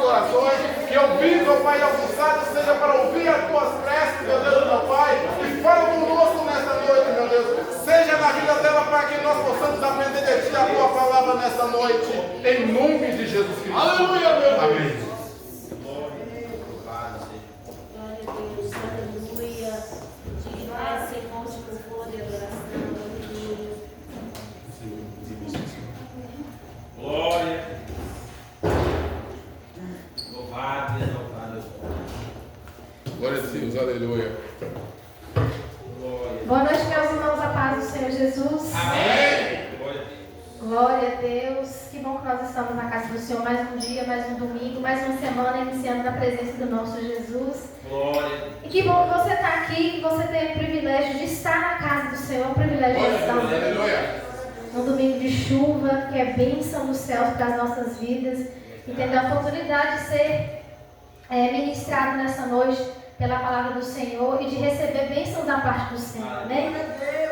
corações, que eu vim, meu Pai, almoçado, seja para ouvir as tuas preces, meu Deus, meu Pai, e fala conosco nesta noite, meu Deus, seja na vida dela para que nós possamos aprender de Ti a Tua palavra nesta noite, em nome de Jesus Cristo. Aleluia, meu Deus. Amém. Glória. Louvado e exaltado. Glória a Deus, aleluia. Glória. Boa noite, meus irmãos, a paz do Senhor Jesus. Amém. Glória a Deus. Glória a Deus. Que bom que nós estamos na casa do Senhor mais um dia, mais um domingo, mais uma semana, iniciando na presença do nosso Jesus. Glória. E que bom que você está aqui, que você tem o privilégio de estar na casa do Senhor, o privilégio de estar num domingo de chuva, que é bênção dos céus para as nossas vidas, e tendo a oportunidade de ser ministrado nessa noite pela palavra do Senhor e de receber bênçãos da parte do Senhor, amém?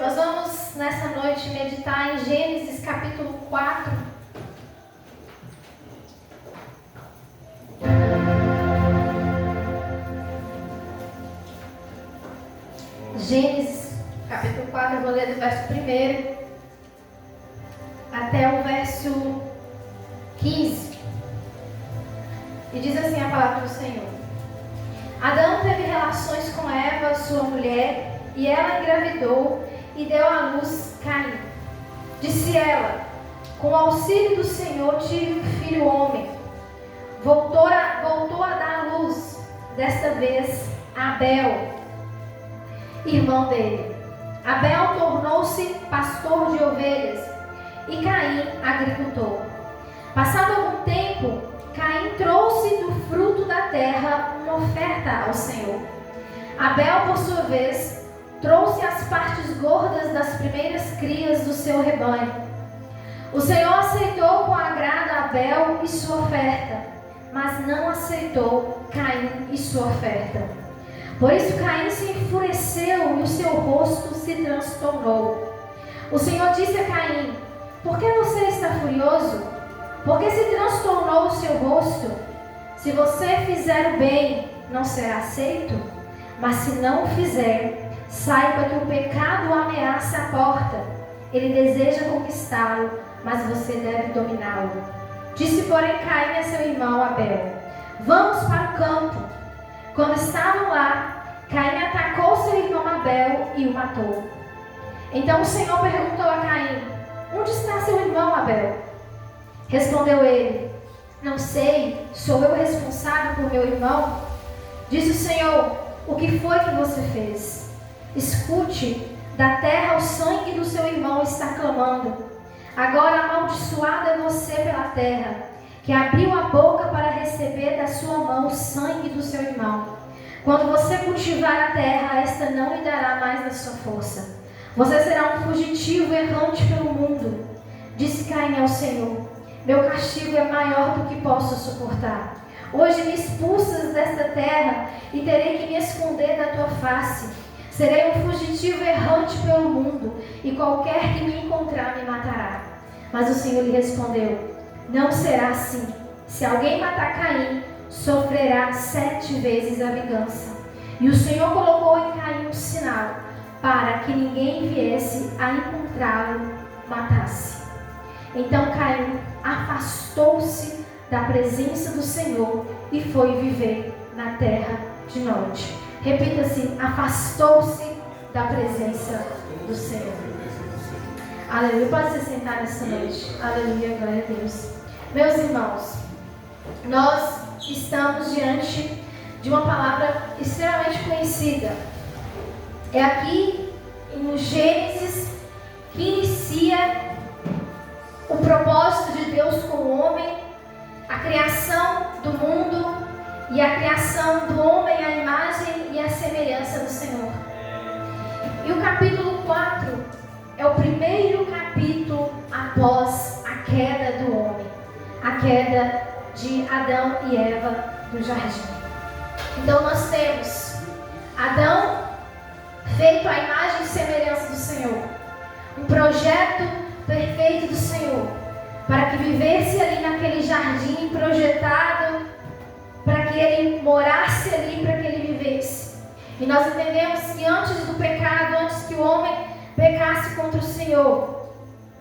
Nós vamos nessa noite meditar em Gênesis capítulo 4. Gênesis capítulo 4, eu vou ler do verso 1 até o verso 15. E diz assim a palavra do Senhor: Adão teve relações com Eva, sua mulher, e ela engravidou e deu à luz Caim. Disse ela: com o auxílio do Senhor tive um filho homem. Voltou a dar à luz, desta vez Abel, irmão dele. Abel tornou-se pastor de ovelhas e Caim agricultor. Passado algum tempo, Caim trouxe do fruto da terra uma oferta ao Senhor. Abel, por sua vez, trouxe as partes gordas das primeiras crias do seu rebanho. O Senhor aceitou com agrado Abel e sua oferta, mas não aceitou Caim e sua oferta. Por isso Caim se enfureceu e o seu rosto se transtornou. O Senhor disse a Caim: por que você está furioso? Por que se transtornou o seu rosto? Se você fizer o bem, não será aceito? Mas se não o fizer, saiba que o pecado ameaça a porta. Ele deseja conquistá-lo, mas você deve dominá-lo. Disse, porém, Caim a seu irmão Abel: vamos para o campo. Quando estavam lá, Caim atacou seu irmão Abel e o matou. Então o Senhor perguntou a Caim: onde está seu irmão Abel? Respondeu ele: não sei, sou eu responsável por meu irmão? Disse o Senhor: o que foi que você fez? Escute, da terra o sangue do seu irmão está clamando. Agora amaldiçoado é você pela terra, que abriu a boca para receber da sua mão o sangue do seu irmão. Quando você cultivar a terra, esta não lhe dará mais da sua força. Você será um fugitivo errante pelo mundo. Disse Caim ao Senhor: meu castigo é maior do que posso suportar. Hoje me expulsas desta terra e terei que me esconder da tua face. Serei um fugitivo errante pelo mundo e qualquer que me encontrar me matará. Mas o Senhor lhe respondeu: não será assim. Se alguém matar Caim, sofrerá 7 vezes a vingança. E o Senhor colocou em Caim um sinal, para que ninguém viesse a encontrá-lo, matasse. Então Caim afastou-se da presença do Senhor e foi viver na terra de Nod. Repita assim: afastou-se da presença do Senhor. Aleluia. Pode se sentar nessa noite. Aleluia, glória a Deus. Meus irmãos, nós estamos diante de uma palavra extremamente conhecida. É aqui no Gênesis que inicia o propósito de Deus com o homem, a criação do mundo e a criação do homem à imagem e à semelhança do Senhor. E o capítulo 4 é o primeiro capítulo após a queda do homem, a queda de Adão e Eva do jardim. Então nós temos Adão feito à imagem e semelhança do Senhor, um projeto perfeito do Senhor, para que vivesse ali naquele jardim projetado que ele morasse ali, para que ele vivesse. E nós entendemos que antes do pecado, antes que o homem pecasse contra o Senhor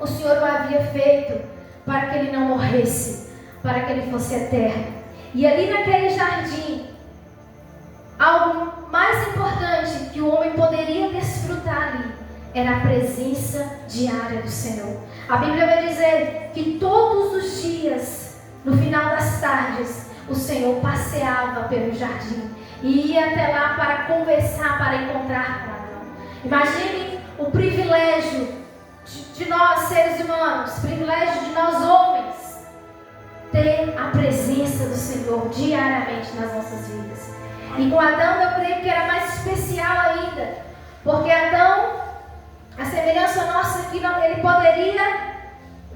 o havia feito para que ele não morresse, para que ele fosse eterno. E ali naquele jardim, algo mais importante que o homem poderia desfrutar ali era a presença diária do Senhor. A Bíblia vai dizer que todos os dias, no final das tardes, o Senhor passeava pelo jardim e ia até lá para conversar, para encontrar com Adão. Imagine o privilégio de nós, seres humanos, o privilégio de nós, homens, ter a presença do Senhor diariamente nas nossas vidas. E com Adão eu creio que era mais especial ainda, porque Adão, a semelhança nossa aqui, ele poderia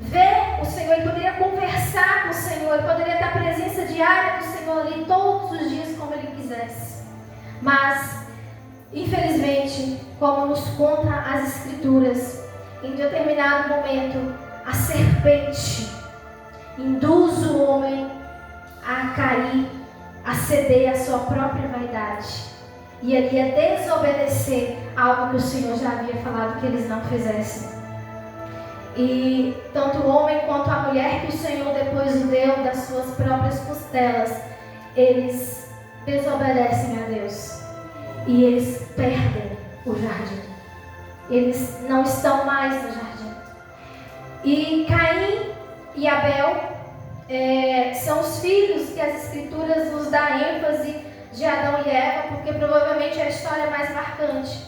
ver o Senhor, ele poderia conversar com o Senhor, ele poderia ter a presença diária do Senhor ali todos os dias como ele quisesse. Mas, infelizmente, como nos conta as Escrituras, em determinado momento, a serpente induz o homem a cair, a ceder à sua própria vaidade. E ele ia desobedecer algo que o Senhor já havia falado que eles não fizessem. E tanto o homem quanto a mulher que o Senhor depois o deu das suas próprias costelas, eles desobedecem a Deus. E eles perdem o jardim. Eles não estão mais no jardim. E Caim e Abel são os filhos que as Escrituras nos dão ênfase de Adão e Eva, porque provavelmente é a história mais marcante.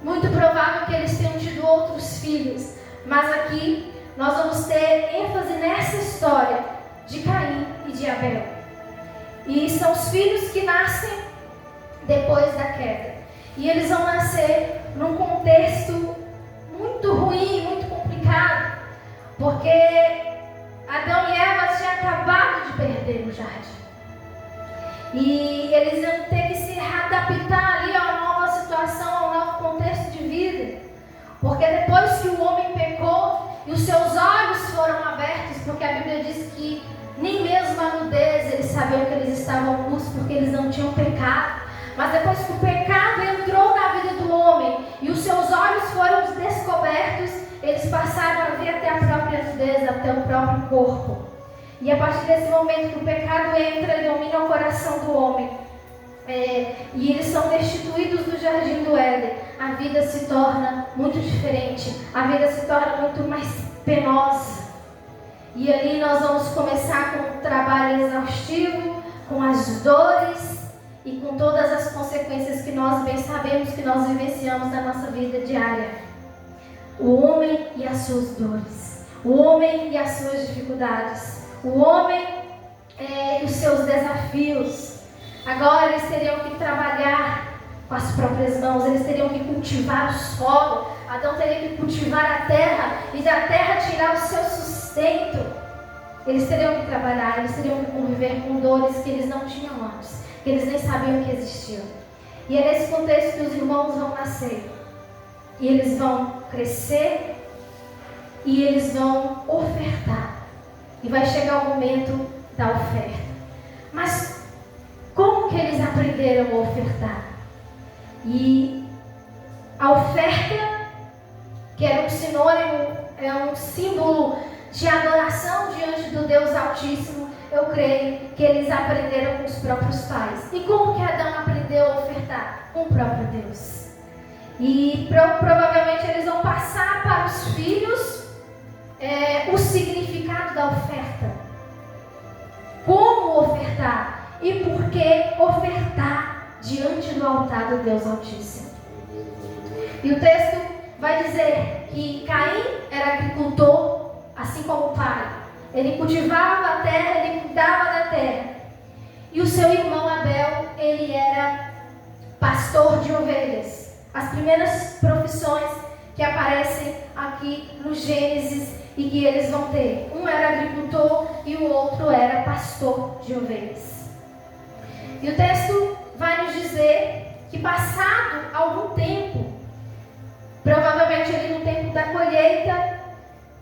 Muito provável que eles tenham tido outros filhos, mas aqui nós vamos ter ênfase nessa história de Caim e de Abel. E são os filhos que nascem depois da queda. E eles vão nascer num contexto muito ruim, muito complicado, porque Adão e Eva tinham acabado de perder o jardim. E eles iam ter que se adaptar ali a uma nova situação, a um novo contexto de vida. Porque depois que o homem pecou e os seus olhos foram abertos, porque a Bíblia diz que nem mesmo a nudez eles sabiam que eles estavam nus, porque eles não tinham pecado. Mas depois que o pecado entrou na vida do homem e os seus olhos foram descobertos, eles passaram a ver até a própria nudez, até o próprio corpo. E a partir desse momento que o pecado entra e domina o coração do homem, e eles são destituídos do jardim do Éden, a vida se torna muito diferente, a vida se torna muito mais penosa. E ali nós vamos começar com um trabalho exaustivo, com as dores e com todas as consequências que nós bem sabemos que nós vivenciamos na nossa vida diária. O homem e as suas dores, o homem e as suas dificuldades, o homem e os seus desafios. Agora eles teriam que trabalhar com as próprias mãos, eles teriam que cultivar o solo. Adão teria que cultivar a terra e da terra tirar o seu sustento. Eles teriam que trabalhar, eles teriam que conviver com dores que eles não tinham antes, que eles nem sabiam que existiam. E é nesse contexto que os irmãos vão nascer. E eles vão crescer e eles vão ofertar. E vai chegar o momento da oferta. Mas como que eles aprenderam a ofertar? E a oferta, que era um sinônimo, é um símbolo de adoração diante do Deus Altíssimo, eu creio que eles aprenderam com os próprios pais. E como que Adão aprendeu a ofertar? Com o próprio Deus. E provavelmente eles vão passar para os filhos o significado da oferta. Como ofertar e por que ofertar diante do altar do Deus Altíssimo. E o texto vai dizer que Caim era agricultor, assim como o pai. Ele cultivava a terra, ele cuidava da terra. E o seu irmão Abel, ele era pastor de ovelhas. As primeiras profissões que aparecem aqui no Gênesis e que eles vão ter. Um era agricultor e o outro era pastor de ovelhas. E o texto vai nos dizer que passado algum tempo, provavelmente ali no tempo da colheita,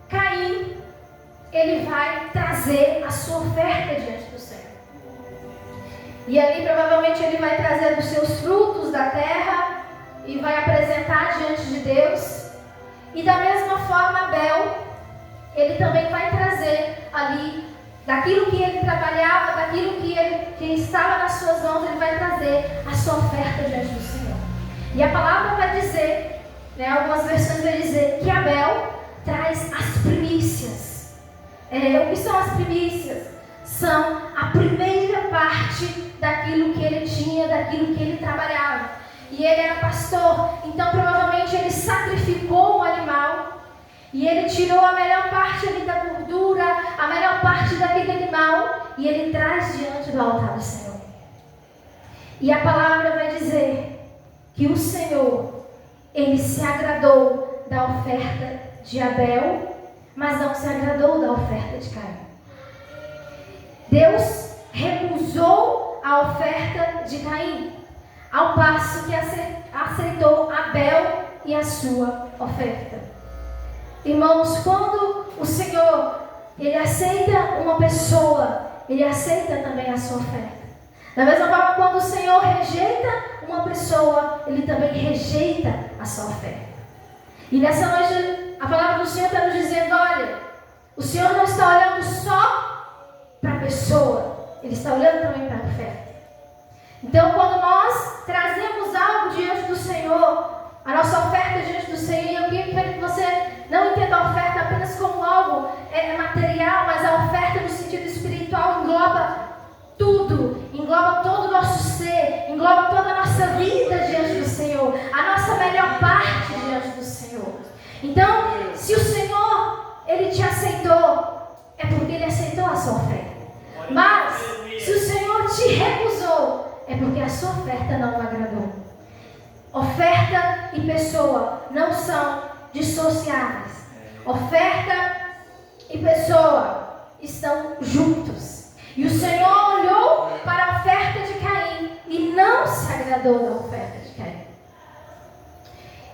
Caim, ele vai trazer a sua oferta diante do Senhor. E ali provavelmente ele vai trazer dos seus frutos da terra e vai apresentar diante de Deus. E da mesma forma Abel, ele também vai trazer ali daquilo que ele trabalhava, daquilo que estava nas suas mãos, ele vai trazer a sua oferta diante do Senhor. E a palavra vai dizer, algumas versões vai dizer que Abel traz as primícias. O que são as primícias? São a primeira parte daquilo que ele tinha, daquilo que ele trabalhava. E ele era pastor, então provavelmente ele sacrificou um animal e ele tirou a melhor parte ali da gordura, a melhor parte daquele animal, e ele traz diante do altar do Senhor. E a palavra vai dizer que o Senhor, ele se agradou da oferta de Abel, mas não se agradou da oferta de Caim. Deus recusou a oferta de Caim, ao passo que aceitou Abel e a sua oferta. Irmãos, quando o Senhor, ele aceita uma pessoa, ele aceita também a sua oferta. Da mesma forma, quando o Senhor rejeita uma pessoa, ele também rejeita a sua oferta. E nessa noite, a palavra do Senhor está nos dizendo, olha, o Senhor não está olhando só para a pessoa, ele está olhando também para a oferta. Então, quando nós trazemos algo diante do Senhor, a nossa oferta diante do Senhor, eu quero que você não entenda a oferta apenas como algo material, mas a oferta no sentido espiritual engloba tudo, engloba todo o nosso ser, engloba toda a nossa vida diante do Senhor, a nossa melhor parte diante do Senhor. Então, se o Senhor, ele te aceitou, é porque ele aceitou a sua oferta. Mas, se o Senhor te recusou, é porque a sua oferta não o agradou. Oferta e pessoa não são dissociáveis. Oferta e pessoa estão juntos. E o Senhor olhou para a oferta de Caim e não se agradou da oferta de Caim.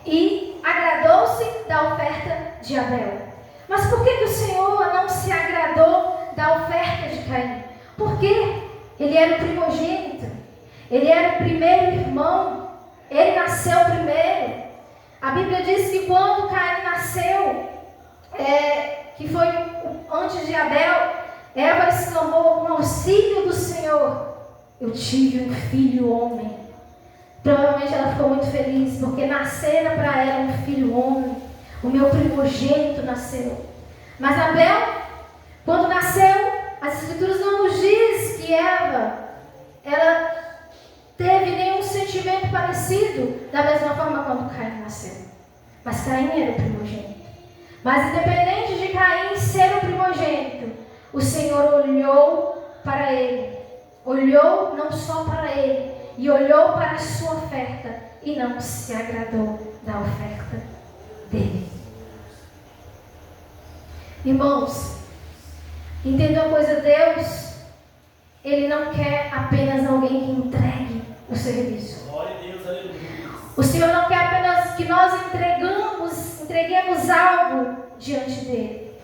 E agradou-se da oferta de Abel. Mas por que o Senhor não se agradou da oferta de Caim? Porque ele era o primogênito. Ele era o primeiro irmão. Ele nasceu primeiro. A Bíblia diz que quando Caim nasceu, que foi antes de Abel, Eva exclamou com auxílio do Senhor: eu tive um filho homem. Provavelmente ela ficou muito feliz, porque nascera para ela um filho homem. O meu primogênito nasceu. Mas Abel, quando nasceu, as Escrituras não nos diz que Eva, ela teve nenhum sentimento parecido da mesma forma quando Caim nasceu. Mas Caim era o primogênito. Mas independente de Caim ser o primogênito, o Senhor olhou para ele. Olhou não só para ele, e olhou para a sua oferta e não se agradou da oferta dele. Irmãos, entenda uma coisa, Deus, ele não quer apenas alguém que entregue o serviço. Glória a Deus, aleluia. O Senhor não quer apenas que nós entreguemos algo diante dele.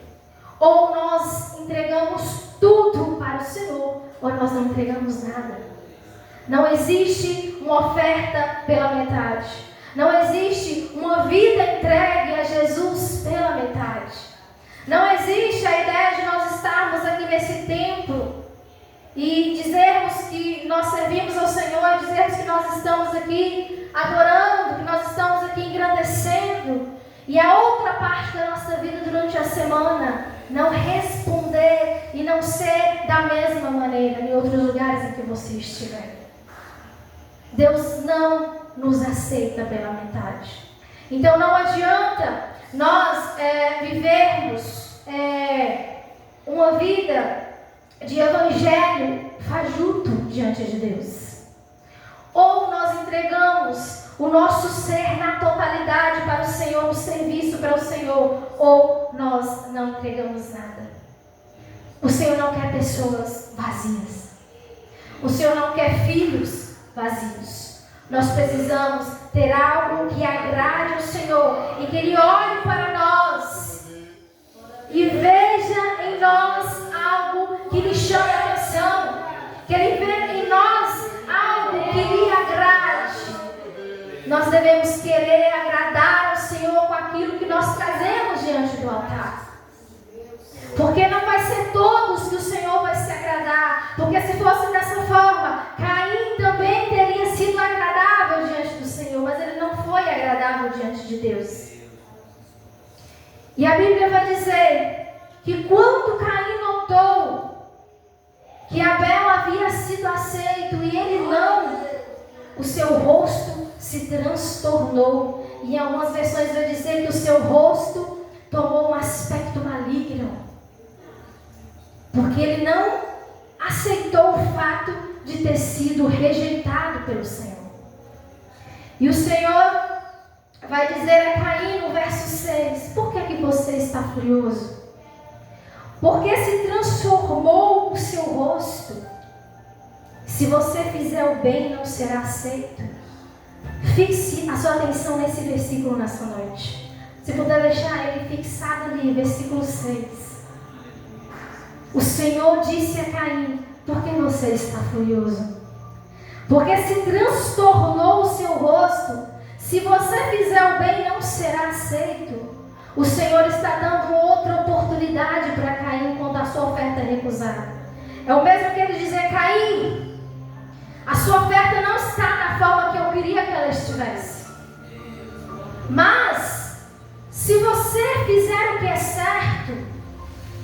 Ou nós entregamos tudo para o Senhor, ou nós não entregamos nada. Não existe uma oferta pela metade. Não existe uma vida entregue a Jesus pela metade. Não existe a ideia de nós estarmos aqui nesse templo e dizermos que nós servimos ao Senhor, e dizermos que nós estamos aqui adorando, que nós estamos aqui engrandecendo, e a outra parte da nossa vida durante a semana não responder e não ser da mesma maneira em outros lugares em que você estiver. Deus não nos aceita pela metade. Então não adianta nós vivermos uma vida de evangelho fajuto diante de Deus. Ou nós entregamos o nosso ser na totalidade para o Senhor, no serviço para o Senhor, ou nós não entregamos nada. O Senhor não quer pessoas vazias. O Senhor não quer filhos vazios. Nós precisamos ter algo que agrade ao Senhor e que Ele olhe para nós e veja em nós algo que lhe chame a atenção, que Ele veja em nós devemos querer agradar ao Senhor com aquilo que nós trazemos diante do altar. Porque não vai ser todos que o Senhor vai se agradar. Porque se fosse dessa forma, Caim também teria sido agradável diante do Senhor, mas ele não foi agradável diante de Deus. E a Bíblia vai dizer que quando Caim notou que Abel havia sido aceito e ele não, o seu rosto se transtornou. E em algumas versões vai dizer que o seu rosto tomou um aspecto maligno. Porque ele não aceitou o fato de ter sido rejeitado pelo Senhor. E o Senhor vai dizer a Caim no verso 6: por que você está furioso? Porque se transformou o seu rosto. Se você fizer o bem, não será aceito. Fixe a sua atenção nesse versículo nessa noite. Se puder deixar ele fixado ali, versículo 6. O Senhor disse a Caim: por que você está furioso? Porque se transtornou o seu rosto. Se você fizer o bem, não será aceito. O Senhor está dando outra oportunidade para Caim quando a sua oferta é recusada. É o mesmo que ele dizer: Caim, a sua oferta não está na forma que eu queria que ela estivesse. Mas, se você fizer o que é certo,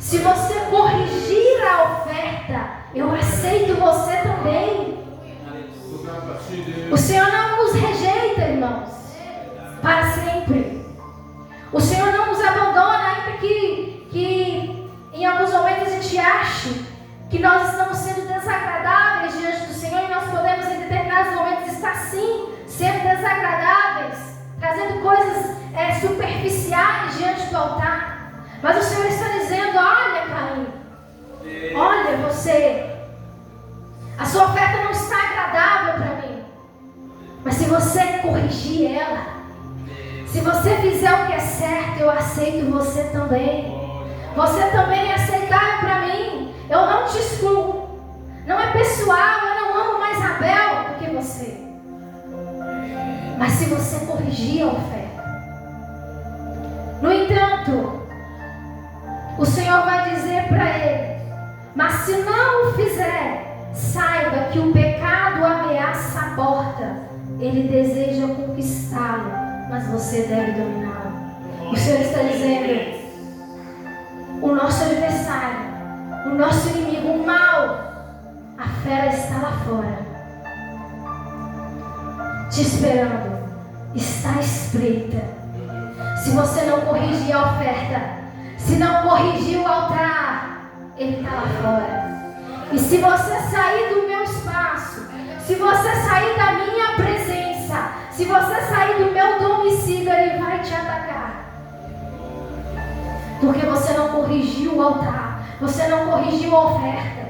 se você corrigir a oferta, eu aceito você também. O Senhor não nos rejeita, irmãos, para sempre. O Senhor não nos abandona, ainda que em alguns momentos a gente ache que nós estamos sendo desagradáveis diante do Senhor, e nós podemos em determinados momentos estar sim sendo desagradáveis, trazendo coisas superficiais diante do altar. Mas o Senhor está dizendo: olha, Caim, olha você, a sua oferta não está agradável para mim, mas se você corrigir ela, se você fizer o que é certo, eu aceito você também. Você também é aceitável para mim. Eu não te excluo. Não é pessoal, eu não amo mais Abel do que você. Mas se você corrigir a oferta. No entanto, o Senhor vai dizer para ele: mas se não o fizer, saiba que o pecado ameaça a porta. Ele deseja conquistá-lo, mas você deve dominá-lo. O Senhor está dizendo: o nosso adversário, o nosso inimigo, o mal, a fera está lá fora, te esperando, está à espreita. Se você não corrigir a oferta, se não corrigir o altar, ele está lá fora. E se você sair do meu espaço, se você sair da minha presença, se você sair do meu domicílio, ele vai te atacar. Porque você não corrigiu o altar, você não corrigiu a oferta.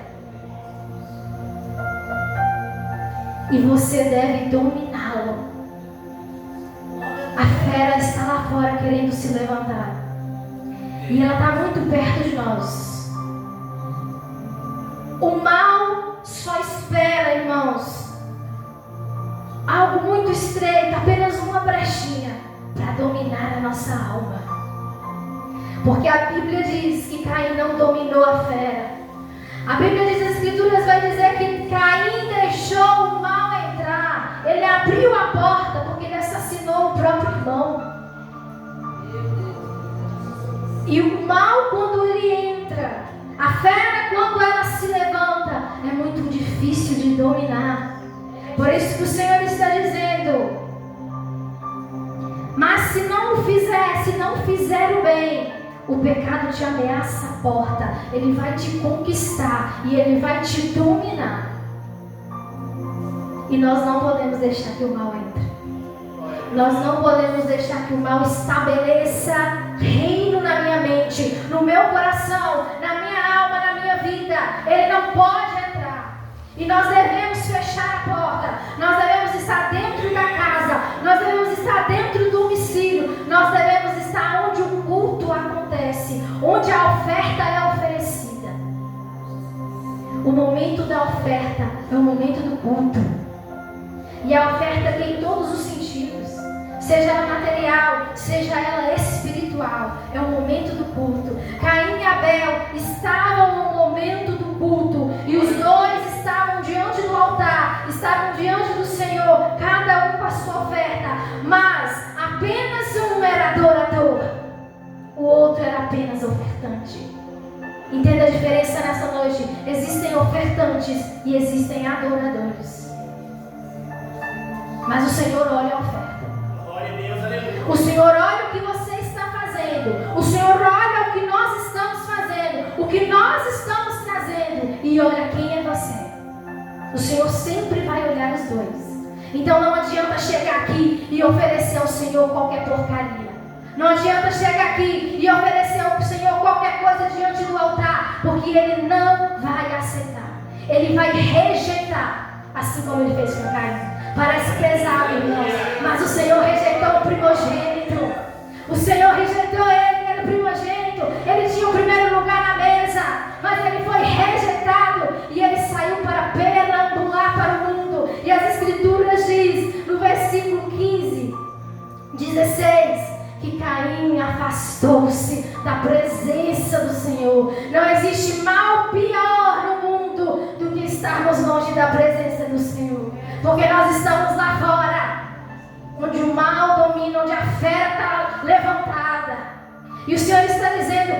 E você deve dominá-lo. A fera está lá fora querendo se levantar. E ela está muito perto de nós. O mal só espera, irmãos, algo muito estreito, apenas uma brechinha para dominar a nossa alma. Porque a Bíblia diz que Caim não dominou a fera. A Bíblia diz, as Escrituras vai dizer que Caim deixou o mal entrar. Ele abriu a porta porque ele assassinou o próprio irmão. E o mal, quando ele entra, a fera, quando ela se levanta, é muito difícil de dominar. Por isso que o Senhor está dizendo: mas se não fizer o bem, o pecado te ameaça a porta. Ele vai te conquistar e ele vai te dominar. E nós não podemos deixar que o mal entre. Nós não podemos deixar que o mal estabeleça reino na minha mente, no meu coração, na minha alma, na minha vida. Ele não pode entrar. E nós devemos fechar a porta. Nós devemos estar dentro da casa. Nós devemos estar dentro do domicílio. Nós devemos estar onde o culto acontece, onde a oferta é oferecida. O momento da oferta é o momento do culto. E a oferta tem todos os sentidos. seja ela material, seja ela espiritual. É o momento do culto. Caim e Abel estavam no momento do culto, e os dois estavam diante do altar, estavam diante do Senhor, cada um com a sua oferta, mas apenas um era adorador, o outro era apenas ofertante. Entenda a diferença nessa noite. Existem ofertantes e existem adoradores, mas o Senhor olha a oferta. O Senhor olha o que você está fazendo. O Senhor olha o que nós estamos fazendo, o que nós estamos trazendo, e olha quem é você. O Senhor sempre vai olhar os dois. Então não adianta chegar aqui e oferecer ao Senhor qualquer porcaria. Não adianta chegar aqui e oferecer ao Senhor qualquer coisa diante do altar, porque Ele não vai aceitar. Ele vai rejeitar, assim como Ele fez com Caim. Parece pesado, irmãos, mas o Senhor rejeitou o primogênito. O Senhor rejeitou ele era o primogênito. Ele tinha o primeiro lugar na mesa, mas ele foi rejeitado e ele saiu para perambular para o mundo. E as Escrituras diz no versículo 15, 16, que Caim afastou-se da presença do Senhor. Não existe mal pior no mundo do que estarmos longe da presença do Senhor, porque nós estamos lá fora, onde o mal domina, onde a fera está levantada. E o Senhor está dizendo: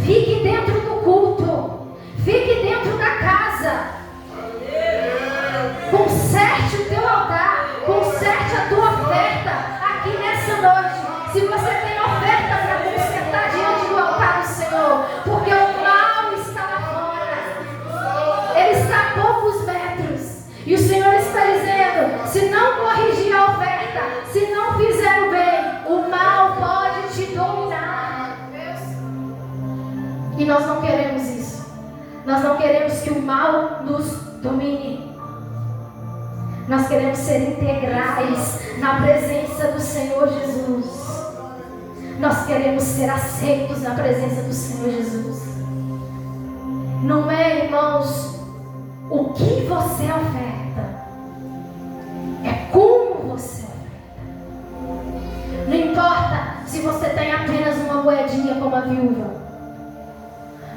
fique dentro do culto, fique dentro da casa, conserte o teu altar, conserte a tua oferta aqui nessa noite. Se você tem oferta para consertar diante do altar do Senhor, porque o mal está lá fora, ele está a poucos metros, e o Senhor está dizendo: se não corrigir a oferta, se não fizer o bem, o mal pode te dominar. E nós não queremos isso. Nós não queremos que o mal nos domine. Nós queremos ser integrais na presença do Senhor Jesus. Nós queremos ser aceitos na presença do Senhor Jesus. Não é, irmãos, o que você oferta, é como você oferta. Não importa se você tem apenas uma moedinha como a viúva.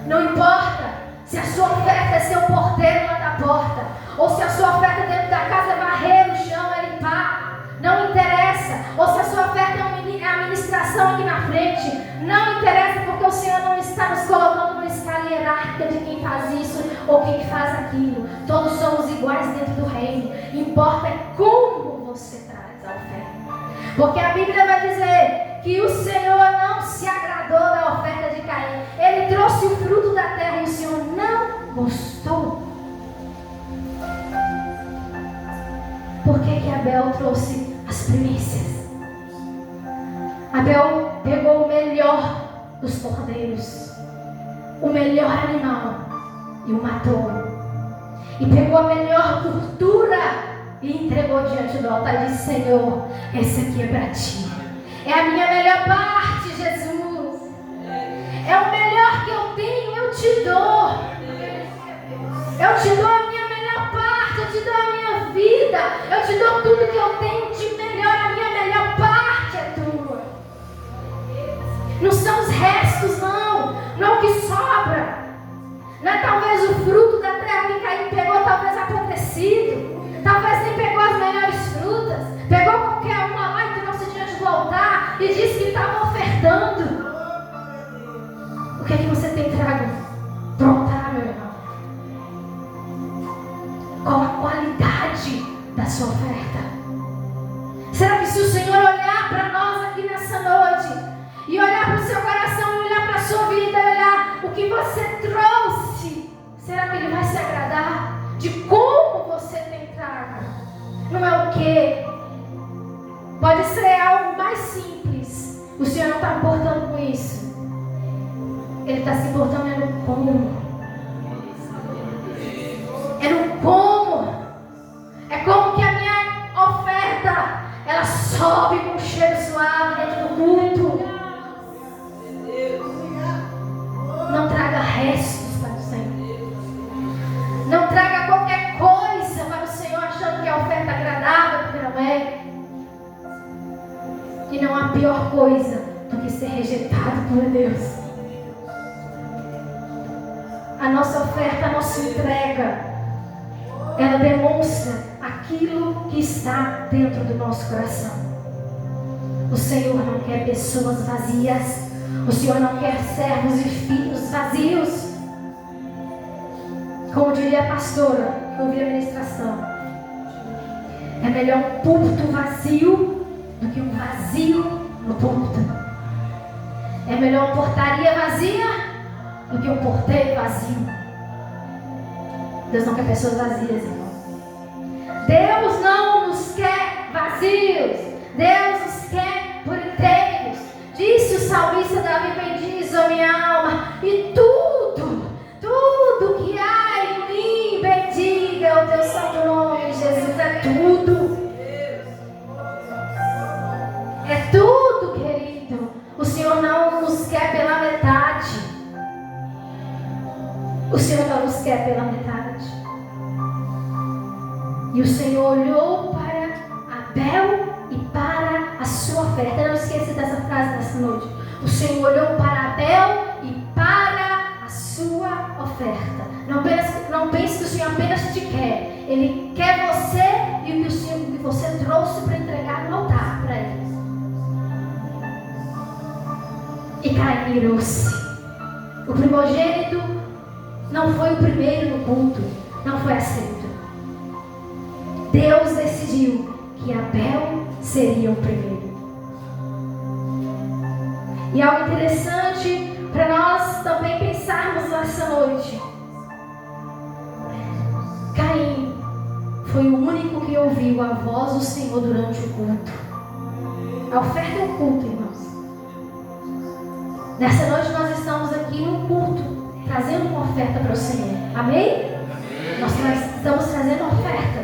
Não importa se a sua oferta é ser o porteiro lá da porta, ou se a sua oferta dentro da casa é varrer o chão, é limpar. Não interessa. Ou se a sua oferta é a ministração aqui na frente. Não interessa, porque o Senhor não está nos colocando numa escala hierárquica de quem faz isso ou quem faz aquilo. Todos somos iguais dentro do reino. Importa é como você traz a oferta. Porque a Bíblia vai dizer que o Senhor não se agradou da oferta de Caim. Ele trouxe o fruto da terra e o Senhor não gostou. Por que Abel trouxe as primícias? Abel pegou o melhor dos cordeiros, o melhor animal, e o matou. E pegou a melhor gordura e entregou diante do altar e disse: Senhor, esse aqui é para ti. É a minha melhor parte, Jesus. É o melhor que eu tenho, eu te dou. Eu te dou a minha melhor parte, eu te dou a minha vida, eu te dou tudo que eu tenho de melhor, a minha melhor parte é tua. Não são os restos, não é o que sobra. Não é talvez o fruto da terra que Caim pegou, talvez apodrecido, talvez nem pegou as melhores frutas, pegou qualquer uma lá e trouxe diante do altar e disse que estava ofertando. O que é que você tem trago para o altar, meu irmão? Qual a qualidade da sua oferta? Será que se o Senhor olhar para nós aqui nessa noite, e olhar para o seu coração, e olhar para a sua vida, e olhar o que você trouxe, será que Ele vai se agradar de como você tem trago? Não é o que? Pode ser algo mais simples. O Senhor não está importando com isso. Ele está se importando no como. É no como. É como que a minha oferta, ela sobe com um cheiro suave dentro do culto. Não traga restos para o Senhor. Não traga qualquer coisa para o Senhor achando que é oferta agradável, porque não é. Oh, Deus. A nossa oferta, a nossa entrega, ela demonstra aquilo que está dentro do nosso coração. O Senhor não quer pessoas vazias. O Senhor não quer servos e filhos vazios. Como diria a pastora que ouviu a ministração, é melhor um púlpito vazio do que um vazio no púlpito. É melhor uma portaria vazia do que um porteiro vazio. Deus não quer pessoas vazias, irmão. Deus não nos quer vazios. Deus nos quer por inteiros. Disse o salmista Davi: bendiz, ó minha alma, e tudo que há em mim, bendiga o teu santo nome, Jesus. É tudo. É tudo, querido. O Senhor não nos quer pela metade. O Senhor não nos quer pela metade. E o Senhor olhou para Abel e para a sua oferta. Eu não esqueça dessa frase nessa noite. O Senhor olhou para Abel e para a sua oferta. Não pense que o Senhor apenas te quer. Ele quer você e o que você trouxe para entregar no altar para Ele. E Caim irou-se. O primogênito não foi o primeiro no culto, não foi aceito. Deus decidiu que Abel seria o primeiro. E algo interessante para nós também pensarmos nessa noite: Caim foi o único que ouviu a voz do Senhor durante o culto. A oferta é um culto, irmãos. Nessa noite nós estamos aqui no culto, trazendo uma oferta para o Senhor. Amém? Nós estamos trazendo oferta.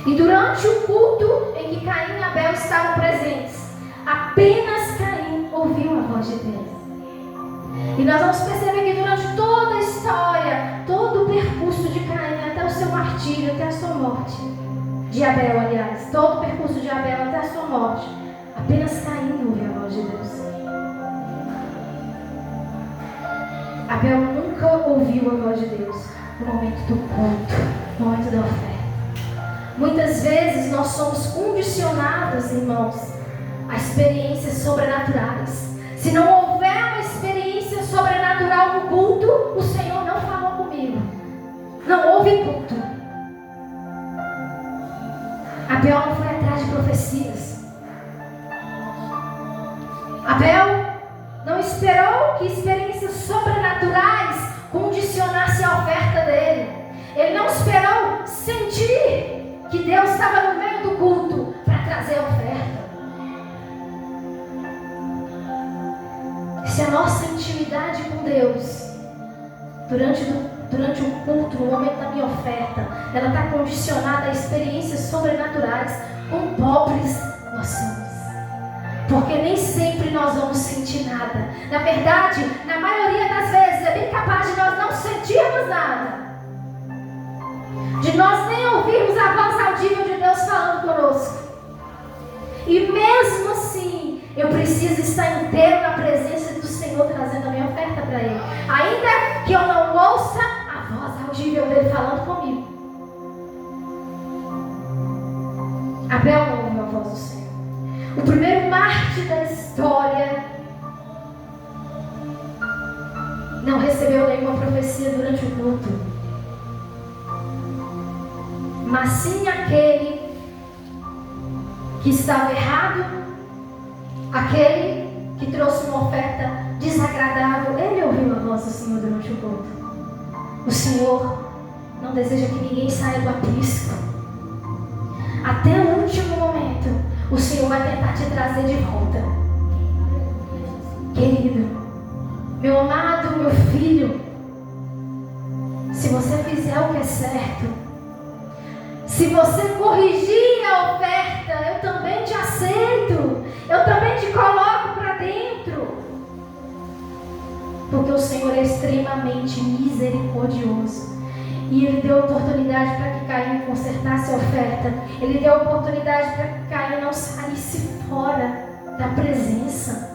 E durante o culto em que Caim e Abel estavam presentes, apenas Caim ouviu a voz de Deus. E nós vamos perceber que durante toda a história, todo o percurso de Caim até o seu martírio, até a sua morte, de Abel, aliás, todo o percurso de Abel até a sua morte, apenas Caim ouviu a voz de Deus. Abel nunca ouviu a voz de Deus no momento do culto, no momento da oferta. Muitas vezes nós somos condicionados, irmãos, a experiências sobrenaturais. Se não houver uma experiência sobrenatural no culto, o Senhor não falou comigo. Não houve culto. Abel não foi atrás de profecias. Abel não esperou que experiências sobrenaturais condicionassem a oferta dele. Ele não esperou sentir que Deus estava no meio do culto para trazer a oferta. Se a nossa intimidade com Deus durante o culto, no momento da minha oferta, ela está condicionada a experiências sobrenaturais, quão pobres nós somos. Porque nem sempre nós vamos sentir nada. Na verdade, na maioria das vezes, é bem capaz de nós não sentirmos nada, de nós nem ouvirmos a voz audível de Deus falando conosco. E mesmo assim, eu preciso estar inteiro na presença do Senhor, trazendo a minha oferta para Ele, ainda que eu não ouça a voz audível dele falando comigo. Abel não ouviu a voz do Senhor. O primeiro mártir da história não recebeu nenhuma profecia durante o culto, mas sim aquele que estava errado, aquele que trouxe uma oferta desagradável. Ele ouviu a voz do Senhor durante o culto. O Senhor não deseja que ninguém saia do aprisco. Até o último momento, o Senhor vai tentar te trazer de volta. Querido, meu amado, meu filho, se você fizer o que é certo, se você corrigir a oferta, eu também te aceito. Eu também te coloco para dentro. Porque o Senhor é extremamente misericordioso. E Ele deu oportunidade para que Caim consertasse a oferta. Ele deu oportunidade para que Caim não saísse fora da presença.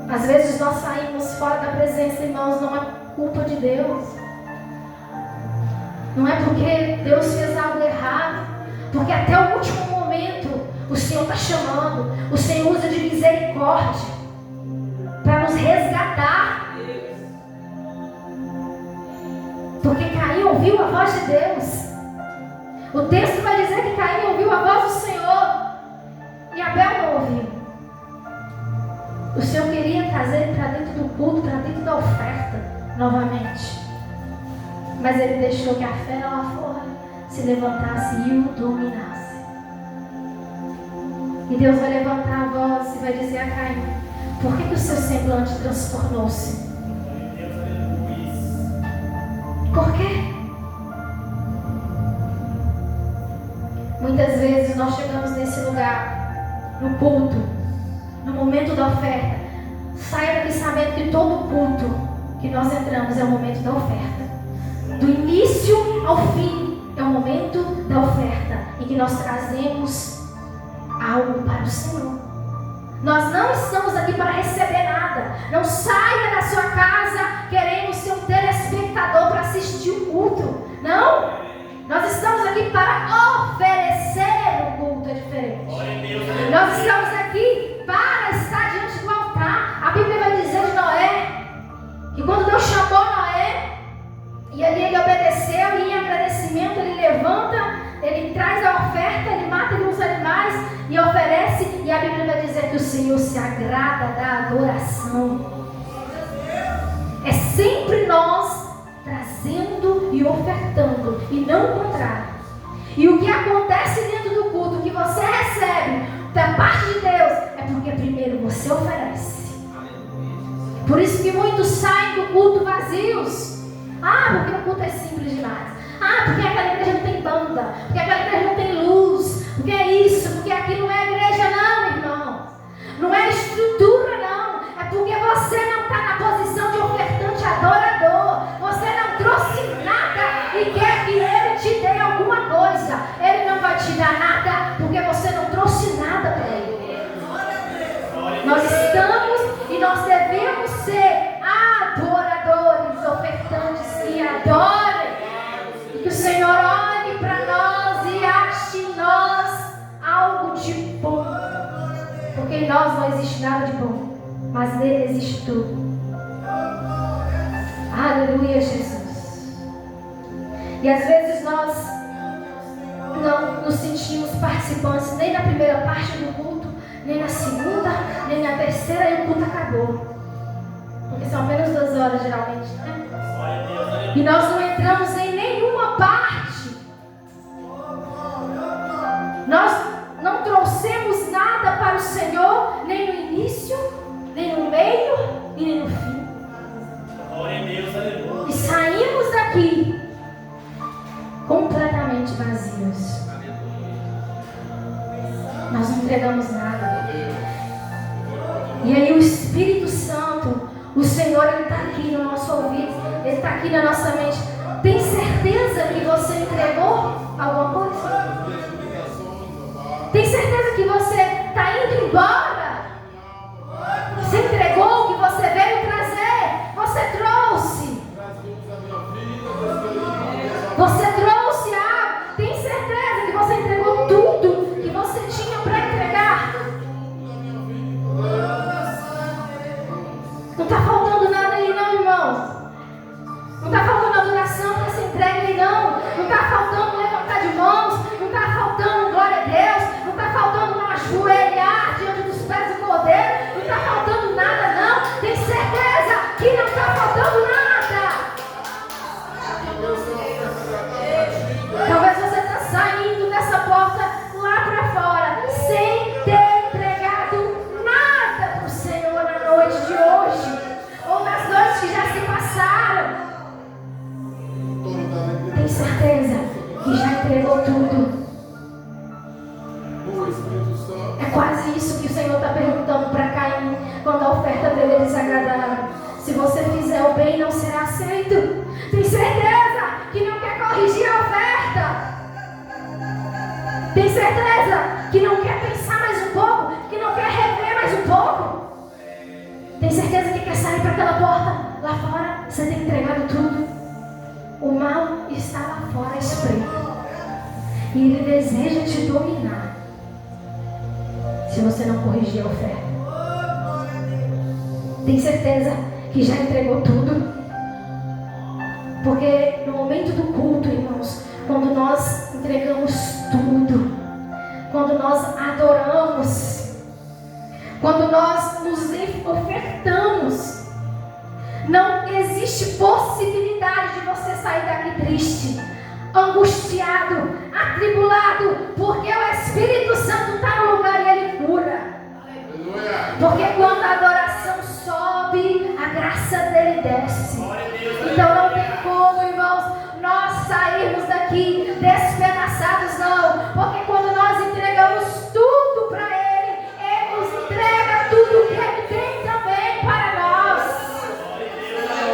Às vezes nós saímos fora da presença, irmãos, não é culpa de Deus. Não é porque Deus fez algo errado, porque até o último momento o Senhor está chamando. O Senhor usa de misericórdia para nos resgatar. Porque Caim ouviu a voz de Deus. O texto vai dizer que Caim ouviu a voz do Senhor e Abel não ouviu. O Senhor queria trazer ele para dentro do culto, para dentro da oferta novamente. Mas ele deixou que a fera lá fora se levantasse e o dominasse. E Deus vai levantar a voz e vai dizer a Caim: por que o seu semblante transtornou-se? Por quê? Muitas vezes nós chegamos nesse lugar, no culto, no momento da oferta. Saia daqui sabendo que todo culto que nós entramos é o momento da oferta. Do início ao fim é o momento da oferta, em que nós trazemos algo para o Senhor. Nós não estamos aqui para receber nada. Não saia da sua casa querendo ser um telespectador para assistir o culto. Não. Nós estamos aqui para oferecer um culto diferente. Nós estamos aqui para estar diante do altar. A Bíblia vai dizer de Noé que quando Deus chamou Noé, e ali ele obedeceu, e em agradecimento ele levanta, ele traz a oferta, ele mata alguns animais e oferece. E a Bíblia vai dizer que o Senhor se agrada da adoração. É sempre nós trazendo e ofertando, e não o contrário. E o que acontece dentro do culto, que você recebe da parte de Deus, é porque primeiro você oferece. Por isso que muitos saem do culto vazios. Porque o culto é simples demais. Porque aquela igreja não tem banda, porque aquela igreja não tem luz, porque é isso, porque aquilo não é igreja não, irmão. Não é estrutura não. É porque você não está na posição de ofertante adorador. Você não trouxe nada e quer que ele te dê alguma coisa. Ele não vai te dar nada porque você não trouxe nada para ele. Nós estamos e nós devemos ser adoradores, ofertantes que adorem. E que o Senhor olhe para nós e ache em nós algo de bom. Porque em nós não existe nada de bom, mas nele existe tudo. Aleluia, Jesus. E às vezes nós não nos sentimos participantes nem na primeira parte do culto, nem na segunda, nem na terceira, e o culto acabou. Porque são apenas 2 horas geralmente, né? E nós não entramos em nenhuma parte. Nós não trouxemos nada para o Senhor, nem no início, nem no meio e nem no fim. E saímos daqui completamente vazios. Nós não entregamos nada. E aí o Espírito Santo, o Senhor, Ele está aqui no nosso ouvido, Ele está aqui na nossa mente. Tem certeza que você entregou alguma coisa? Tem certeza que você está indo embora? Você entregou o que você veio trazer? Você trouxe? Você trouxe algo? Tem certeza que você entregou tudo que você tinha para entregar? Não está faltando nada aí não, irmãos. Não está faltando adoração para ser entregue aí não. Não está faltando levantar de mãos. Não está faltando glória a Deus. Não está faltando um ajoelhar diante dos pés do Cordeiro. Não está faltando nada não. Tem certeza que não está faltando nada. Talvez você está saindo dessa porta lá para fora sem ter entregado nada para o Senhor na noite de hoje, ou nas noites que já se passaram. Tem certeza que já entregou tudo? É quase isso que o Senhor está perguntando para Caim quando a oferta dele é desagradável. Se você fizer o bem, não será aceito. Tem certeza que não quer corrigir a oferta? Tem certeza que não quer pensar mais um pouco? Que não quer rever mais um pouco? Tem certeza E ele deseja te dominar se você não corrigir a oferta. Tem certeza que já entregou tudo? Porque no momento do culto, irmãos, quando nós entregamos tudo, quando nós adoramos, quando nós nos ofertamos, não existe possibilidade de você sair daqui triste, angustiado, atribulado, porque o Espírito Santo está no lugar e ele cura. Porque quando a adoração sobe, a graça dele desce. Então não tem como, irmãos, nós sairmos daqui despedaçados, não. Porque quando nós entregamos tudo para ele, ele nos entrega tudo que ele tem também para nós.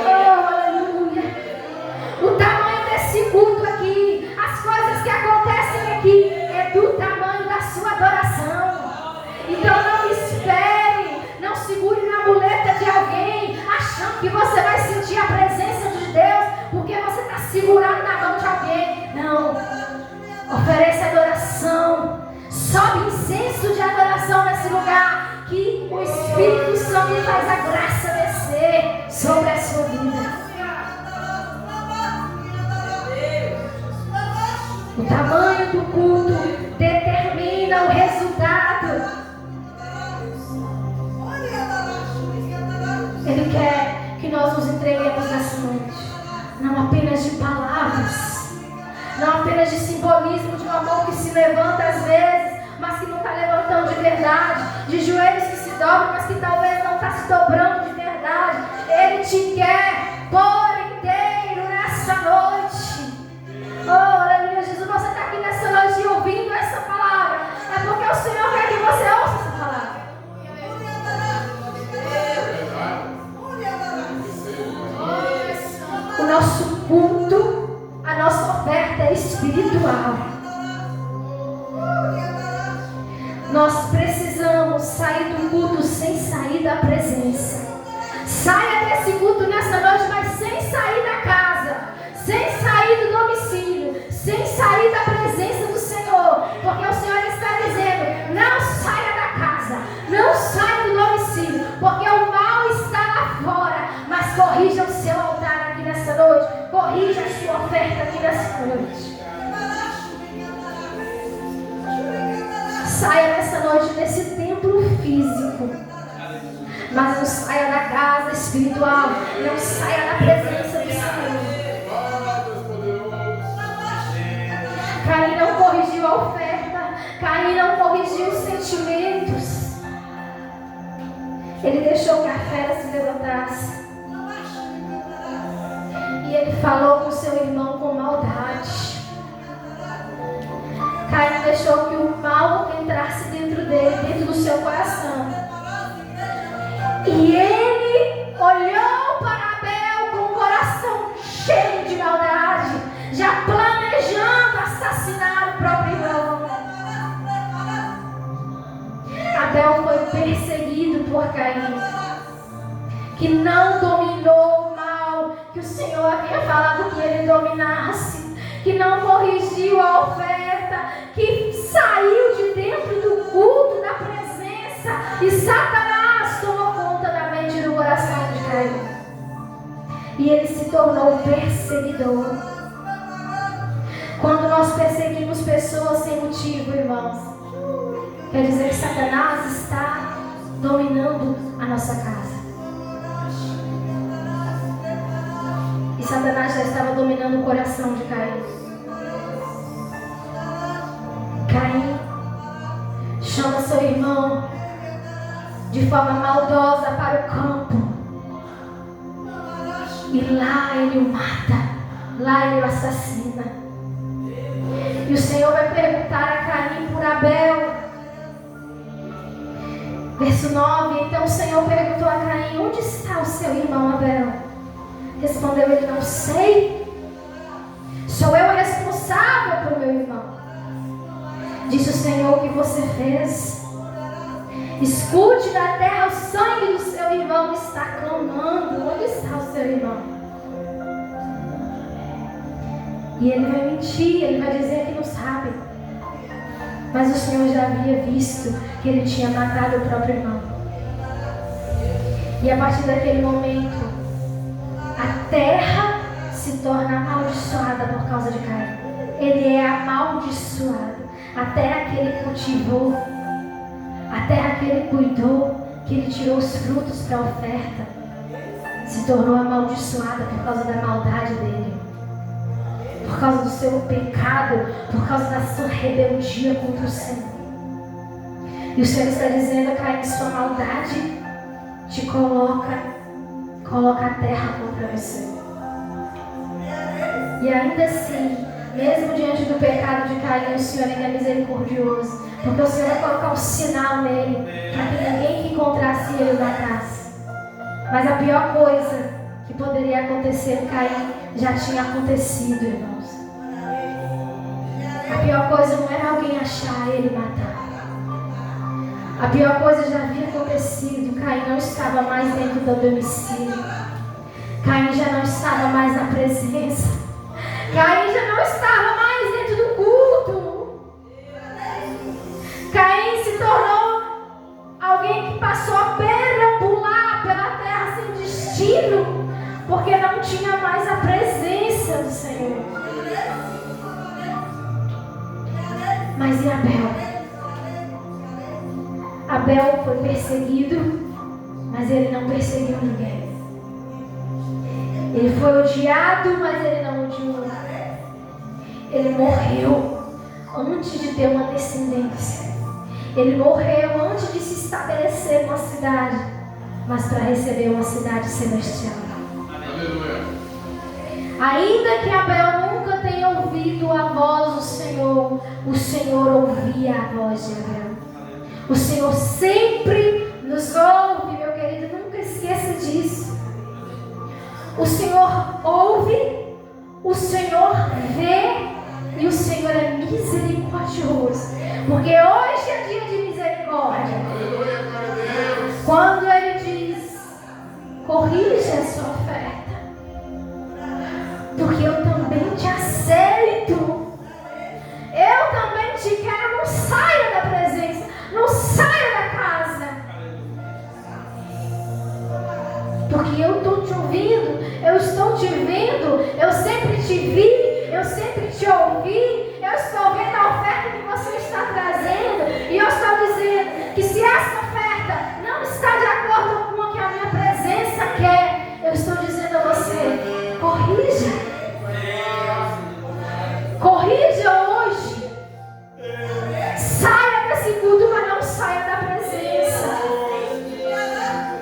Oh, aleluia. O tamanho desse culto aqui, as coisas que acontecem aqui, é do tamanho da sua adoração. Então não espere, não segure na muleta de alguém, achando que você vai sentir a presença de Deus, porque você está segurando na mão de alguém. Não. Ofereça adoração. Sobe incenso de adoração nesse lugar, que o Espírito Santo faz a graça descer sobre a sua vida. O tamanho do culto determina o resultado. Ele quer que nós nos entreguemos nessa noite, não apenas de palavras, não apenas de simbolismo de um amor que se levanta às vezes, mas que não está levantando de verdade, de joelhos que se dobram, mas que talvez não está se dobrando de verdade. Ele te quer por inteiro nessa noite. Oh, aleluia, Jesus, você está aqui nessa noite ouvindo essa palavra, é porque o Senhor quer que você ouça essa palavra. O nosso culto, a nossa oferta é espiritual. Nós precisamos sair do culto sem sair da presença. Saia desse culto nessa noite, mas sem sair da casa, sem sair do domicílio, sem sair da presença do Senhor. Porque o Senhor está dizendo, não saia da casa, não saia do domicílio, porque o mal está lá fora. Mas corrija o seu altar aqui nessa noite, corrija a sua oferta aqui nessa noite. Saia nessa noite desse templo físico, mas não saia da casa espiritual, não saia da presença do Senhor. Caim não corrigiu a oferta, Caim não corrigiu os sentimentos. Ele deixou que a fera se levantasse. E ele falou com seu irmão com maldade. Caim deixou que o mal entrasse dentro dele, dentro do seu coração. E ele olhou para Abel com o coração cheio de maldade, já planejando assassinar o próprio irmão. Abel foi perseguido por Caim, que não dominou o mal que o Senhor havia falado que ele dominasse, que não corrigiu a oferta, que saiu de dentro do culto, da presença, e Satanás tomou conta da mente e do coração de Caim. E ele se tornou perseguidor. Quando nós perseguimos pessoas sem motivo, irmãos, quer dizer que Satanás está dominando a nossa casa. E Satanás já estava dominando o coração de Caim. Caim chama seu irmão de forma maldosa para o campo. E lá ele o mata, lá ele o assassina. E o Senhor vai perguntar a Caim por Abel. Verso 9, então o Senhor perguntou a Caim, onde está o seu irmão Abel? Respondeu ele, não sei. Sou eu responsável por meu irmão. Disse o Senhor, o que você fez? Escute da terra, o sangue do seu irmão está clamando. Onde está o seu irmão? E ele vai mentir, ele vai dizer que não sabe. Mas o Senhor já havia visto que ele tinha matado o próprio irmão. E a partir daquele momento, a terra se torna amaldiçoada por causa de Caim. Ele é amaldiçoado. A terra que ele cultivou, a terra que ele cuidou, que ele tirou os frutos para a oferta, se tornou amaldiçoada por causa da maldade dele, por causa do seu pecado, por causa da sua rebeldia contra o Senhor. E o Senhor está dizendo: Caim, sua maldade te coloca a terra contra você. E ainda assim, mesmo diante do pecado de Caim, o Senhor ainda é misericordioso, porque o Senhor vai colocar um sinal nele, para que ninguém que encontrasse ele o matasse. Mas a pior coisa que poderia acontecer com Caim já tinha acontecido, irmãos. A pior coisa não era alguém achar ele e matar. A pior coisa já havia acontecido. Caim não estava mais dentro do domicílio. Caim já não estava mais na presença. Caim já não estava mais dentro do culto. Caim se tornou alguém que passou a perambular pela terra sem destino, porque não tinha mais a presença do Senhor. Mas e Abel? Abel foi perseguido, mas ele não perseguiu ninguém. Ele foi odiado, mas ele não odiou. Ele morreu antes de ter uma descendência. Ele morreu antes de se estabelecer numa cidade, mas para receber uma cidade celestial. Aleluia. Ainda que Abel nunca tenha ouvido a voz do Senhor, o Senhor ouvia a voz de Abel. O Senhor sempre nos ouve, meu querido, nunca esqueça disso. O Senhor ouve, o Senhor vê e o Senhor é misericordioso. Porque hoje é dia de misericórdia. Aleluia, glória a Deus. Quando Ele diz: corrija a sua oferta, porque eu também te aceito. Eu também te quero. Não saia da presença, não saia da casa, porque eu estou te ouvindo, eu estou te vendo, eu sempre te vi, eu sempre te ouvi, eu estou vendo a oferta que você está trazendo, e eu estou dizendo que se essa oferta não está de acordo com o que a minha presença quer, eu estou dizendo a você: corrija. Corrija hoje. Saia desse culto, mas não saia da presença.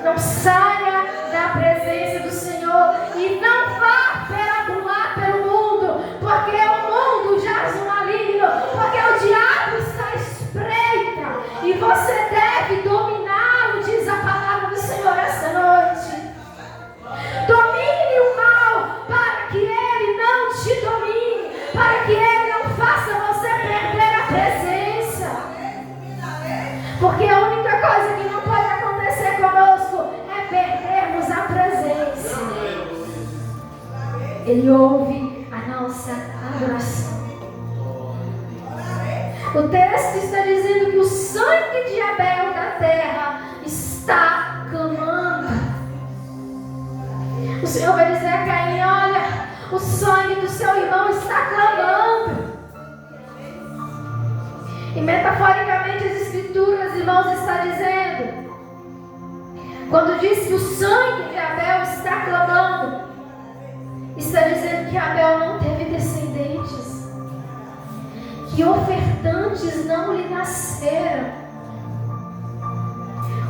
Não saia da presença do Senhor e não vá perambular pelo mundo, porque o mundo jaz no maligno, porque o diabo está à espreita e você deve dominá-lo, diz a palavra do Senhor essa noite. Domine o mal para que ele não te domine, para que ele não faça você perder a presença. Porque a única coisa que não pode acontecer conosco é perdermos a presença. Ele ouve a nossa adoração. O texto está dizendo que o sangue de Abel da terra está clamando. O Senhor vai dizer a Caim: olha, o sangue do seu irmão está clamando. E metaforicamente as Escrituras, irmãos, está dizendo, quando diz que o sangue de Abel está clamando, está dizendo que Abel não teve descendentes, que ofertantes não lhe nasceram.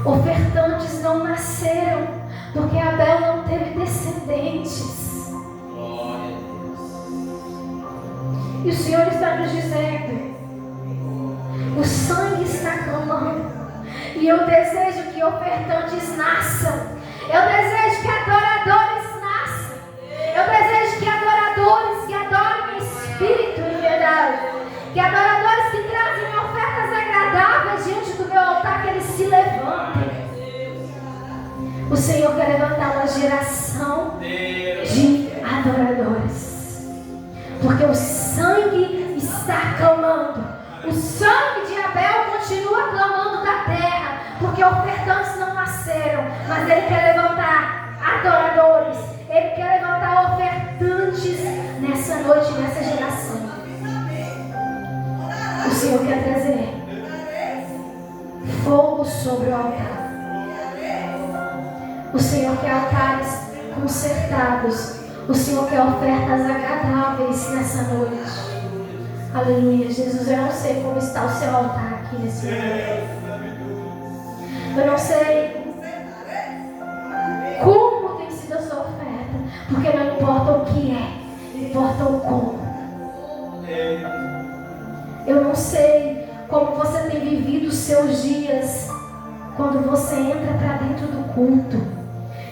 Ofertantes não nasceram, porque Abel não teve descendentes. Glória a Deus. E o Senhor está nos dizendo: o sangue está clamando, e eu desejo que ofertantes nasçam. Eu desejo que adoradores nasçam. Eu desejo que adoradores que adorem em espírito e em verdade, que adoradores que trazem ofertas agradáveis diante do meu altar, que eles se levantem. O Senhor quer levantar uma geração de adoradores, porque o sangue está clamando, O sangue de Abel continua clamando da terra, porque ofertantes não nasceram, mas ele quer levantar adoradores, ele quer levantar ofertantes nessa noite, nessa geração. O Senhor quer trazer fogo sobre o altar. O Senhor quer altares consertados. O Senhor quer ofertas agradáveis nessa noite. Aleluia. Jesus, eu não sei como está o seu altar aqui nesse momento. Eu não sei como tem sido a sua oferta, porque não importa o que é, importa o como. Eu não sei como você tem vivido os seus dias quando você entra para dentro do culto.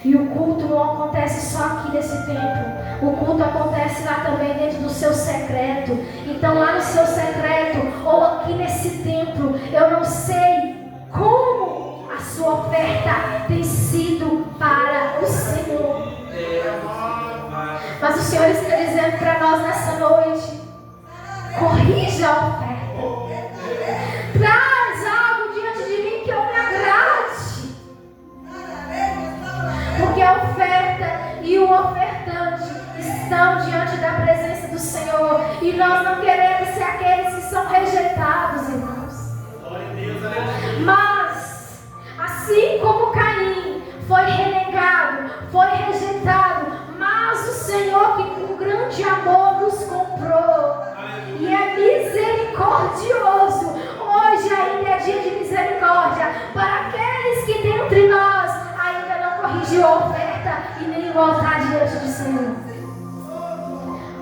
E o culto não acontece só aqui nesse templo. O culto acontece lá também dentro do seu secreto. Então lá no seu secreto ou aqui nesse templo, eu não sei como a sua oferta tem sido para o Senhor. Mas o Senhor está dizendo para nós nessa noite: corrija a oferta. Traz algo diante de mim que eu me agrade. Porque a oferta e o ofertante estão diante da presença do Senhor. E nós não queremos ser aqueles que são rejeitados, irmãos. Mas, assim como Caim foi renegado, foi rejeitado, mas o Senhor que com grande amor nos comprou e é misericordioso, hoje ainda é dia de misericórdia para aqueles que dentre nós ainda não corrigiu a oferta e nem o altar diante do Senhor.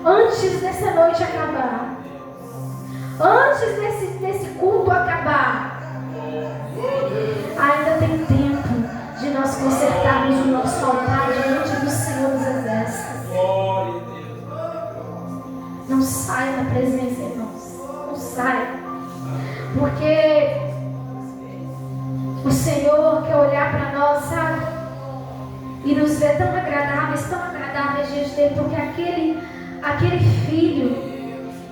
Antes dessa noite acabar, antes desse culto acabar, ainda tem tempo de nós consertarmos o nosso altar diante do Senhor dos Exércitos. Não saia da presença, irmãos. Não saia. Porque o Senhor quer olhar para nós, sabe? E nos ver tão agradáveis diante dele. Porque aquele filho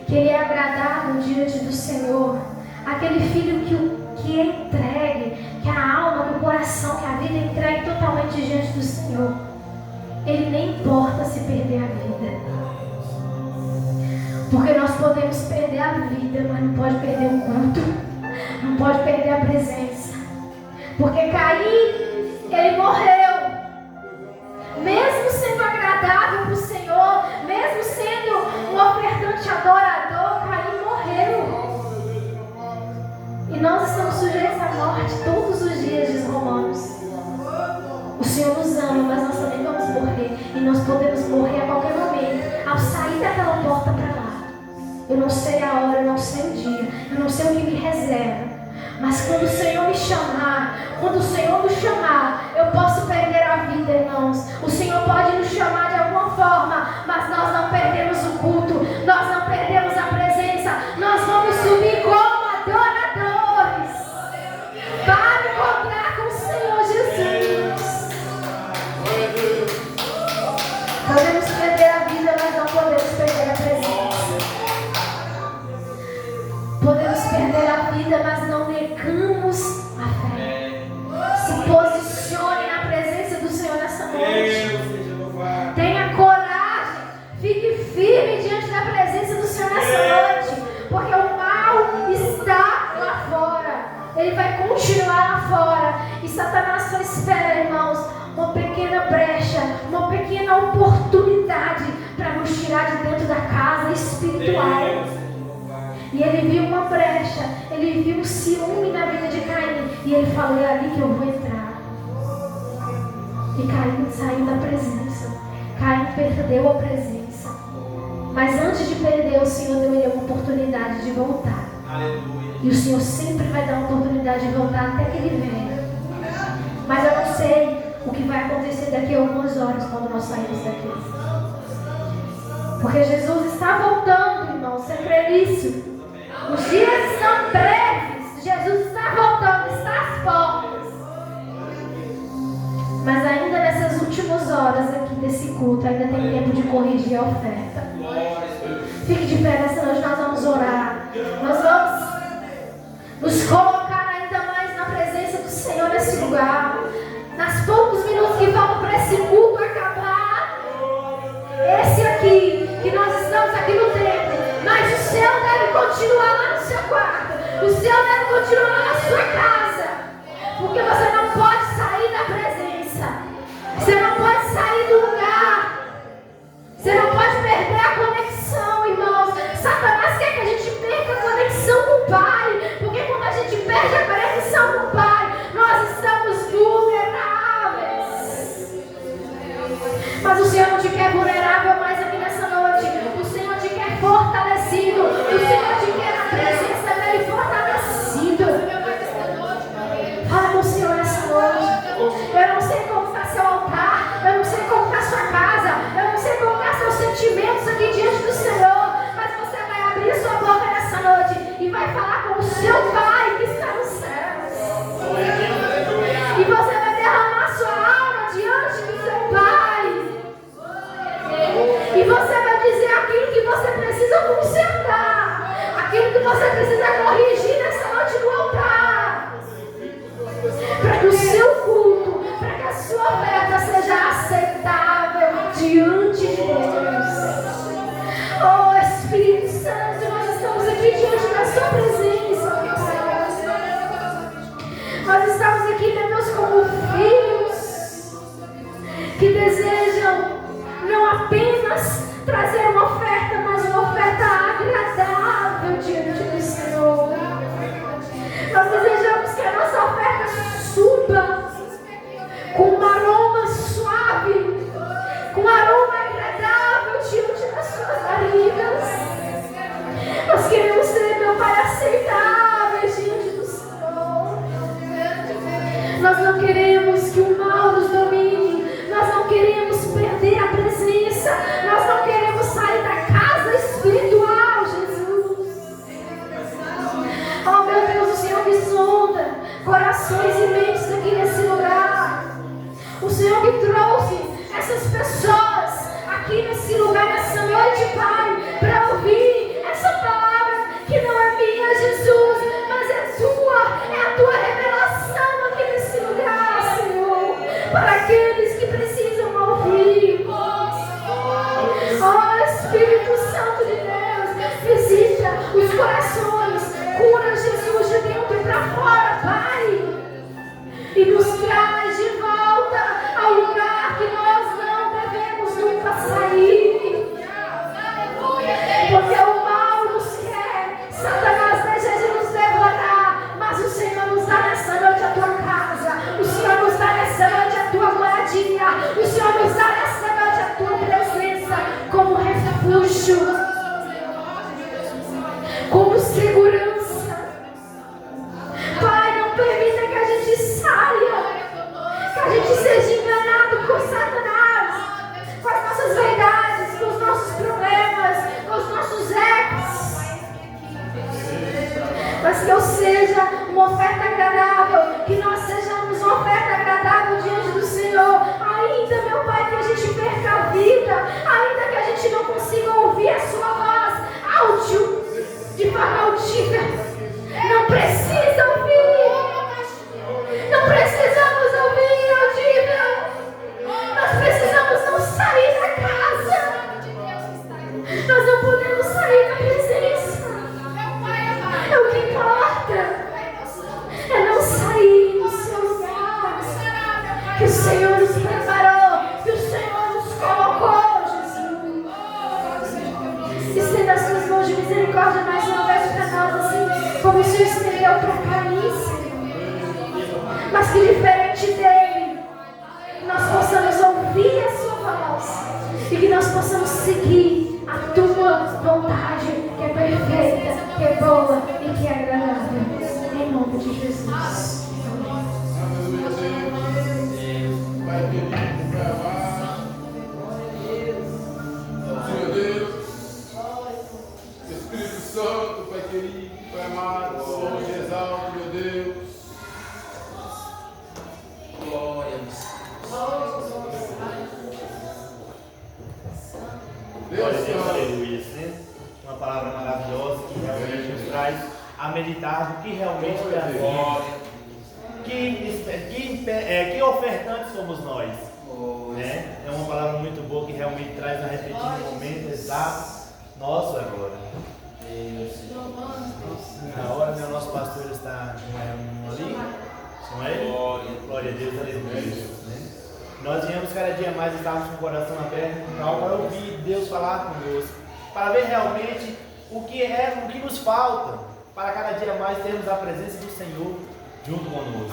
que ele é agradável diante do Senhor, aquele filho que é entregue, que a alma, que o coração, que a vida é entregue totalmente diante do Senhor, ele nem importa se perder a vida. Porque nós podemos perder a vida, mas não pode perder o culto, não pode perder a presença. Porque Caim, ele morreu. Mesmo sendo agradável para o Senhor, mesmo sendo um ofertante adorador, Caim morreu. E nós estamos sujeitos à morte todos os dias, diz Romanos. O Senhor nos ama, mas nós também vamos morrer. E nós podemos morrer a qualquer momento, ao sair daquela porta para lá. Eu não sei a hora, eu não sei o dia, eu não sei o que me reserva. Mas quando o Senhor me chamar, eu posso perder a vida, irmãos. O Senhor pode nos chamar de alguma forma, mas nós não perdemos o culto, nós não perdemos a presença. Nós vamos subir como adoradores para encontrar com o Senhor Jesus. Podemos perder a vida, mas não podemos perder a presença. Podemos perder a vida, mas não negamos a fé. Se posicione na presença do Senhor nessa noite. Tenha coragem. Fique firme diante da presença do Senhor nessa noite. Porque o mal está lá fora. Ele vai continuar lá fora. E Satanás só espera, irmãos, uma pequena brecha, uma pequena oportunidade para nos tirar de dentro da casa espiritual. E ele viu uma brecha, ele viu um ciúme na vida de Caim. E ele falou: é ali que eu vou entrar. E Caim saiu da presença. Caim perdeu a presença. Mas antes de perder, o Senhor deu ele uma oportunidade de voltar. Aleluia. E o Senhor sempre vai dar uma oportunidade de voltar até que ele venha. Mas eu não sei o que vai acontecer daqui a algumas horas quando nós sairmos daqui. Porque Jesus está voltando, irmão. Você crê nisso? Os dias estão breves. Jesus está voltando, está às portas. Mas ainda nessas últimas horas aqui desse culto, ainda tem tempo de corrigir a oferta. Fique de pé nessa noite, nós vamos orar. Nós vamos nesse lugar. Nas poucos minutos que faltam para esse culto acabar, esse aqui, que nós estamos aqui no templo, mas o seu deve continuar lá no seu quarto, o seu deve continuar lá na sua casa, porque você não pode sair da presença, você não pode sair do lugar, você não pode perder a conexão, irmãos. Satanás quer que a gente perca a conexão com o Pai, porque quando a gente perde a conexão com o Pai, nós estamos vulneráveis. Mas o Senhor não te quer vulnerável mais aqui nessa noite. O Senhor te quer fortalecido. O Senhor te quer na presença dele fortalecido. Fala com o Senhor nessa noite. Eu não sei como está seu altar, eu não sei como está sua casa, eu não sei como estão seus sentimentos aqui diante do Senhor, mas você vai abrir sua boca nessa noite e vai falar com o seu Pai que está nos céus. E você vai derramar sua alma diante do seu Pai. E você vai dizer aquilo que você precisa consertar, aquilo que você precisa corrigir nessa noite no altar, para que o seu culto, para que a sua oferta seja aceitável diante de Deus. Oh Espírito Santo, nós estamos aqui diante da sua presença, nós estamos aqui, meu Deus, como filhos que desejam não apenas trazer uma oferta, mas uma oferta agradável diante do Senhor. Nós desejamos que a nossa oferta suba com um aroma suave, com um aroma agradável diante das suas narinas. Nós queremos ser, meu Pai, aceitáveis diante do Senhor. Nós não queremos que o mal nos domine. Nós não queremos perder a presença. Nós não queremos sair da casa espiritual, Jesus. Oh, meu Deus, o Senhor que sonda corações e mentes aqui nesse lugar. O Senhor que trouxe essas pessoas aqui nesse lugar, nessa noite, Pai, para ouvir essa palavra que não é minha, Jesus, mas é a tua revelação aqui nesse lugar, Senhor, para aqueles que precisam ouvir. Oh, Espírito Santo de Deus, visita os corações, cura, Jesus, de dentro para fora, Pai, e nos traz de volta ao lugar que nós não devemos nunca sair, porque o mal nos quer, Satanás deseja nos devorar, mas o Senhor nos dá nessa noite a tua casa, o Senhor nos dá nessa noite a tua moradia, o Senhor nos dá nessa noite a tua presença como refúgio, como segurança. Pai, não permita que a gente saia, que a gente seja enganado por Satanás, com as nossas verdades, com os nossos problemas, com os nossos erros, mas que eu seja uma oferta agradável, que nós sejamos uma oferta agradável diante do Senhor, ainda, meu Pai, que a gente perca a vida, ainda que a gente não consiga ouvir a sua voz áudio, de forma audível, não precisa ouvir, não precisamos ouvir audível, nós precisamos não sair da casa, nós não podemos sair da presença. É o que importa, é não sair do seu lugar, que o Senhor nos preparou, que o Senhor nos colocou, Jesus. Estenda as suas mãos de misericórdia mais uma vez para nós, assim como o Senhor estendeu para Caim, mas que diferente dele, nós possamos ouvir a sua voz e que nós possamos seguir a tua vontade, que é perfeita, que é boa e que é agradável. Em nome de Jesus. Pai querido, Pai amado, Senhor Deus, Espírito Santo, Pai querido, Pai amado, Senhor, te exalto, meu Deus. Glória a Glória a Deus, Santo. aleluia. Uma palavra maravilhosa que realmente nos traz a meditar do que realmente é a vida. que ofertantes somos nós? Né? É uma palavra muito boa que realmente traz a refletir no momento exato nosso agora. Na hora, né, o nosso pastor está ali, não é ele? Glória a Deus, aleluia. Né? Nós viemos cada dia mais, estávamos com o coração aberto para ouvir Deus falar conosco, para ver realmente o que nos falta, para cada dia mais termos a presença do Senhor junto conosco.